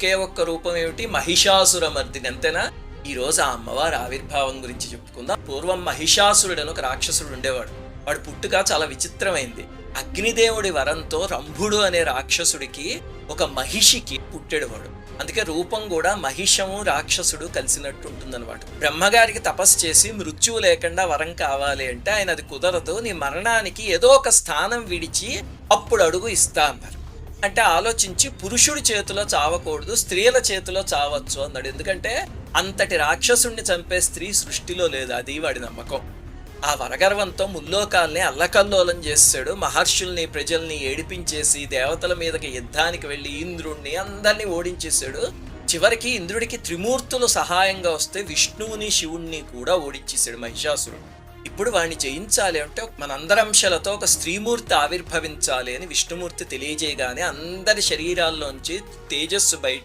ఒకే ఒక్క రూపం ఏమిటి? మహిషాసురమర్దిని, అంతేనా? ఈ రోజు ఆ అమ్మవారి ఆవిర్భావం గురించి చెప్పుకుందాం. పూర్వం మహిషాసురుడని ఒక రాక్షసుడు ఉండేవాడు. వాడు పుట్టుక చాలా విచిత్రమైంది. అగ్నిదేవుడి వరంతో రంభుడు అనే రాక్షసుడికి ఒక మహిషికి పుట్టాడు వాడు. అందుకే రూపం కూడా మహిషము రాక్షసుడు కలిసినట్టు ఉంటుందన్నమాట. బ్రహ్మగారికి తపస్సు చేసి మృత్యువు లేకుండా వరం కావాలి అంటే ఆయన అది కుదరదు, నీ మరణానికి ఏదో ఒక స్థానం విడిచి అప్పుడు అడుగు ఇస్తా అన్నారు. అంటే ఆలోచించి పురుషుడి చేతిలో చావకూడదు, స్త్రీల చేతిలో చావచ్చు అన్నాడు. ఎందుకంటే అంతటి రాక్షసుణ్ణి చంపే స్త్రీ సృష్టిలో లేదు, అది వాడి నమ్మకం. ఆ వరగర్వంతో ముల్లోకాల్ని అల్లకల్లోలం చేసాడు. మహర్షుల్ని ప్రజల్ని ఏడిపించేసి దేవతల మీదకి యుద్ధానికి వెళ్ళి ఇంద్రుణ్ణి అందరినీ ఓడించేశాడు. చివరికి ఇంద్రుడికి త్రిమూర్తులు సహాయంగా వస్తే విష్ణువుని శివుణ్ణి కూడా ఓడించేశాడు మహిషాసురుడు. ఇప్పుడు వాడిని జయించాలి అంటే మనందరంశలతో ఒక స్త్రీమూర్తి ఆవిర్భవించాలి అని విష్ణుమూర్తి తెలియజేయగానే అందరి శరీరాల్లోంచి తేజస్సు బయట